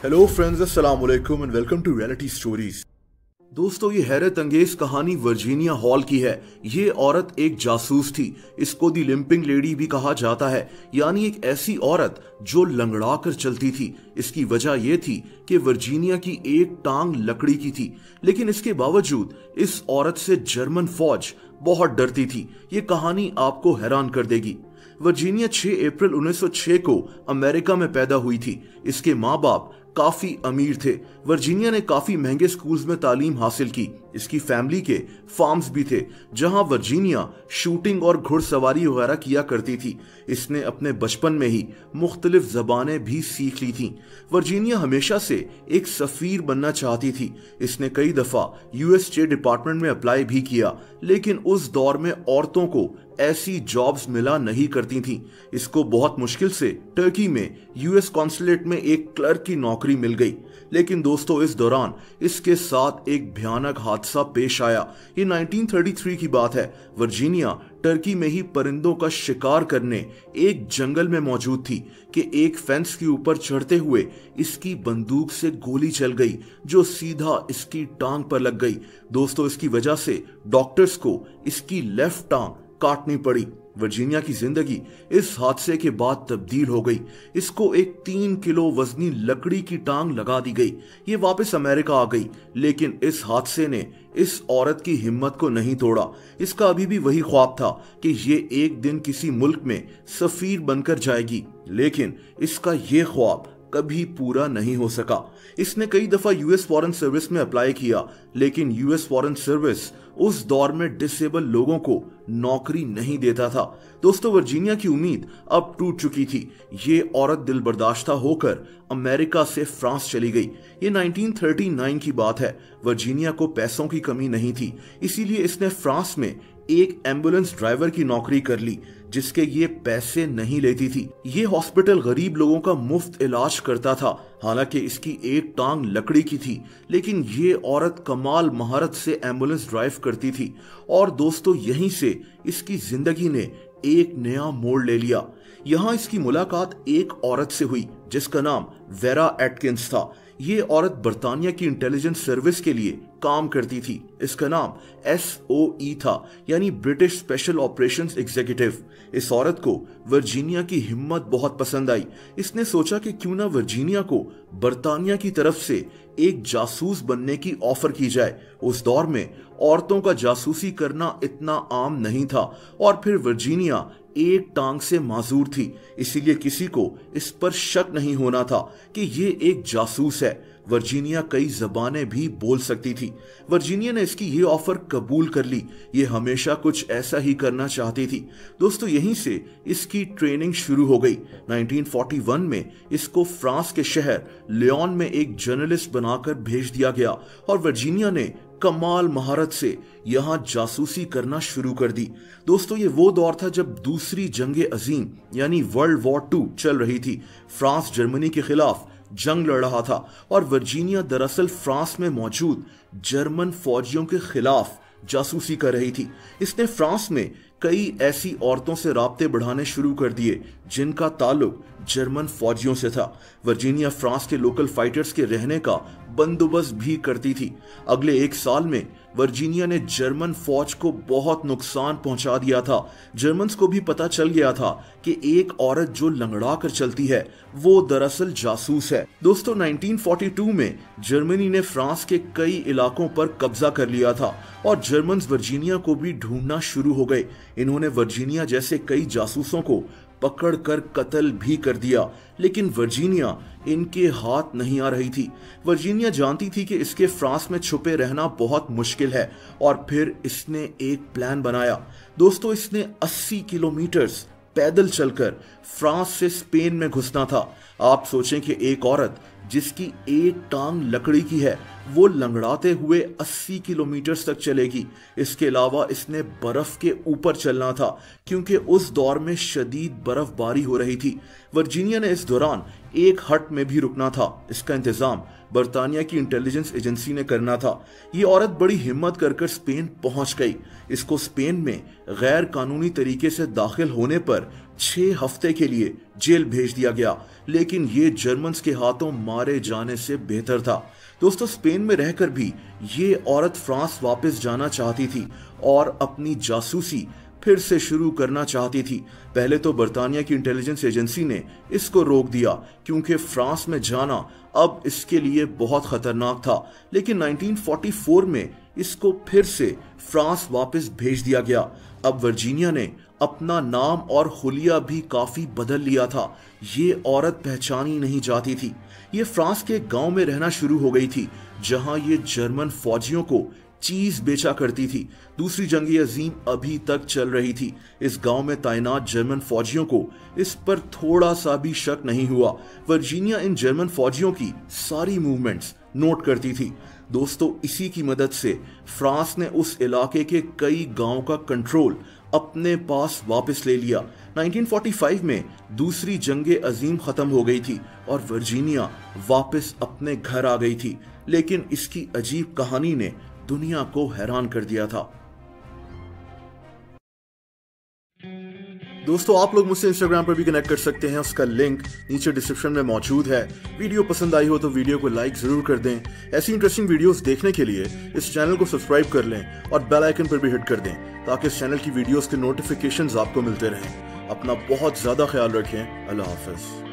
Hello friends, अस्सलाम वालेकुम and welcome to reality stories. दोस्तों, ये हैरत अंगेज कहानी वर्जीनिया हॉल की है। ये औरत एक जासूस थी। इसको दी लिंपिंग लेडी भी कहा जाता है, यानी एक ऐसी औरत जो लंगड़ा कर चलती थी। इसकी वजह यह थी कि वर्जीनिया की एक टांग लकड़ी की थी, लेकिन इसके बावजूद इस औरत से जर्मन फौज बहुत डरती थी। ये कहानी आपको हैरान कर देगी। वर्जीनिया 6 अप्रैल 1906 को अमेरिका में पैदा हुई थी। इसके माँ बाप काफी अमीर थे। वर्जीनिया ने काफी महंगे स्कूल्स में तालीम हासिल की। इसकी फैमिली के फार्म्स भी थे, जहां वर्जीनिया शूटिंग और घुड़सवारी वगैरह किया करती थी। इसने अपने बचपन में ही मुख्तलिफ जबानें भी सीख ली थीं। वर्जीनिया हमेशा से एक सफीर बनना चाहती थी। इसने कई दफा यूएस स्टेट डिपार्टमेंट में अप्लाई भी किया, लेकिन उस दौर में औरतों को ऐसी जॉब्स मिला नहीं करती थीं। इसको बहुत मुश्किल से टर्की में यूएस कॉन्सुलेट में एक क्लर्क की नौकरी मिल गई। लेकिन दोस्तों, इस दौरान इसके साथ एक भयानक हादसा पेश आया। ये 1933 की बात है। वर्जीनिया टर्की में ही परिंदों का शिकार करने एक जंगल में मौजूद थी कि एक फेंस के ऊपर चढ़ते हुए इसकी बंदूक से गोली चल गई, जो सीधा इसकी टांग पर लग गई। दोस्तों, इसकी वजह से डॉक्टर्स को इसकी लेफ्ट टांग काटनी पड़ी। वर्जीनिया की जिंदगी इस हादसे के बाद तब्दील हो गई। इसको एक 3 किलो वजनी लकड़ी की टांग लगा दी गई। ये वापस अमेरिका आ गई, लेकिन इस हादसे ने इस औरत की हिम्मत को नहीं तोड़ा। इसका अभी भी वही ख्वाब था कि ये एक दिन किसी मुल्क में सफीर बनकर जाएगी, लेकिन इसका ये ख्वाब कभी पूरा नहीं हो सका। इसने कई दफा यूएस फॉरेन सर्विस में अप्लाई किया, लेकिन यूएस फॉरेन सर्विस उस दौर में डिसेबल लोगों को नौकरी नहीं देता था। दोस्तों, वर्जीनिया की उम्मीद अब टूट चुकी थी। ये औरत दिलबर्दाश्ता होकर अमेरिका से फ्रांस चली गई। ये 1939 की बात है। वर्जीनिया को पैसों की कमी नहीं थी, इसीलिए इसने फ्रांस में एक एम्बुलेंस ड्राइवर की नौकरी कर ली, जिसके ये पैसे नहीं लेती थी। ये हॉस्पिटल गरीब लोगों का मुफ्त इलाज करता था। हालांकि इसकी एक टांग लकड़ी की थी, लेकिन ये औरत कमाल महारत से एम्बुलेंस ड्राइव करती थी। और दोस्तों, यहीं से इसकी जिंदगी ने एक नया मोड़ ले लिया। यहाँ इसकी मुलाकात एक औरत से हुई जिसका नाम वेरा एटकिंस था। ये औरत बर्तानिया की इंटेलिजेंस सर्विस के लिए काम करती थी। इसका नाम SOE था, यानी ब्रिटिश स्पेशल ऑपरेशंस एग्जीक्यूटिव। इस औरत को वर्जीनिया की हिम्मत बहुत पसंद आई। इसने सोचा कि क्यों ना वर्जीनिया को बर्तानिया की तरफ से एक जासूस बनने की ऑफर की जाए। उस दौर में औरतों का जासूसी करना इतना आम नहीं था, और फिर वर्जीनिया एक टांग से माजूर थी, इसीलिए किसी को इस पर शक नहीं होना था कि ये एक जासूस है। वर्जीनिया कई जबानें भी बोल सकती थी। वर्जीनिया ने इसकी ये ऑफर कबूल कर ली। ये हमेशा कुछ ऐसा ही करना चाहती थी। दोस्तों, यहीं से इसकी ट्रेनिंग शुरू हो गई। 1941 में इसको फ्रांस के शहर लियोन में एक जर्नलिस्ट बनाकर भेज दिया गया, और वर्जीनिया ने कमाल महारत से यहां जासूसी करना शुरू कर दी। दोस्तों, ये वो दौर था जब दूसरी जंग अजीम यानी वर्ल्ड वॉर 2 चल रही थी। फ्रांस जर्मनी के खिलाफ जंग लड़ रहा था, और वर्जीनिया दरअसल फ्रांस में मौजूद जर्मन फौजियों के खिलाफ जासूसी कर रही थी। इसने फ्रांस में कई ऐसी औरतों से राब्ते बढ़ाने शुरू कर दिए जिनका ताल्लुक जर्मन फौजियों से था। वर्जीनिया फ्रांस के लोकल फाइटर्स के रहने का बंदोबस्त भी करती थी। अगले 1 साल में वर्जीनिया ने जर्मन फौज को बहुत नुकसान पहुंचा दिया था। जर्मन्स को भी पता चल गया था कि एक औरत जो लंगड़ा कर चलती है वो दरअसल जासूस है। दोस्तों, 1942 में जर्मनी ने फ्रांस के कई इलाकों पर कब्जा कर लिया था, और जर्मन्स वर्जीनिया को भी ढूंढना शुरू हो गए। इन्होंने वर्जीनिया जैसे कई जासूसों को पकड़कर कत्ल भी कर दिया, लेकिन वर्जीनिया इनके हाथ नहीं आ रही थी। वर्जीनिया जानती थी कि इसके फ्रांस में छुपे रहना बहुत मुश्किल है, और फिर इसने एक प्लान बनाया। दोस्तों, इसने 80 किलोमीटर पैदल चलकर फ्रांस से स्पेन में घुसना था। आप सोचें कि एक औरत जिसकी एक टांग लकड़ी की है वो लंगड़ाते हुए 80 किलोमीटर तक चलेगी। इसके अलावा इसने बर्फ के ऊपर चलना था, क्योंकि उस दौर में शदीद बर्फबारी हो रही थी। वर्जीनिया ने इस दौरान एक हट में भी रुकना था। इसका इंतजाम बर्तानिया की इंटेलिजेंस एजेंसी ने करना था। ये औरत बड़ी हिम्मत कर स्पेन पहुंच गई। इसको स्पेन में गैर कानूनी तरीके से दाखिल होने पर 6 हफ्ते के लिए जेल भेज दिया गया, लेकिन ये जर्मन्स के हाथों मारे जाने से बेहतर था। दोस्तों, स्पेन में रहकर भी ये औरत फ्रांस वापस जाना चाहती थी और अपनी जासूसी फिर से शुरू करना चाहती थी। पहले तो बर्तानिया की इंटेलिजेंस एजेंसी ने इसको रोक दिया क्योंकि फ्रांस में जाना अब इसके लिए बहुत खतरनाक था, लेकिन 1944 में इसको फिर से फ्रांस वापस भेज दिया गया। अब वर्जीनिया ने अपना नाम और हुलिया भी काफी बदल लिया था। ये औरत पहचानी नहीं जाती थी। ये फ्रांस के गांव में रहना शुरू हो गई थी जहां ये जर्मन फौजियों को चीज बेचा करती थी। दूसरी जंग अजीम अभी तक चल रही थी। इस गांव में तैनात जर्मन फौजियों को इस पर थोड़ा सा भी शक नहीं हुआ। वर्जीनिया इन जर्मन फौजियों की सारी मूवमेंट्स नोट करती थी। दोस्तों, इसी की मदद से फ्रांस ने उस इलाके के कई गांव का कंट्रोल अपने पास वापस ले लिया। 1945 में दूसरी जंग अजीम खत्म हो गई थी और वर्जीनिया वापस अपने घर आ गई थी, लेकिन इसकी अजीब कहानी ने दुनिया को हैरान कर दिया था। दोस्तों, आप लोग मुझसे इंस्टाग्राम पर भी कनेक्ट कर सकते हैं, उसका लिंक नीचे डिस्क्रिप्शन में मौजूद है। वीडियो पसंद आई हो तो वीडियो को लाइक जरूर कर दें। ऐसी इंटरेस्टिंग वीडियोस देखने के लिए इस चैनल को सब्सक्राइब कर लें और बेल आइकन पर भी हिट कर दें ताकि इस चैनल की वीडियोस के नोटिफिकेशंस आपको मिलते रहें। अपना बहुत ज्यादा ख्याल रखें। अल्लाह हाफिज।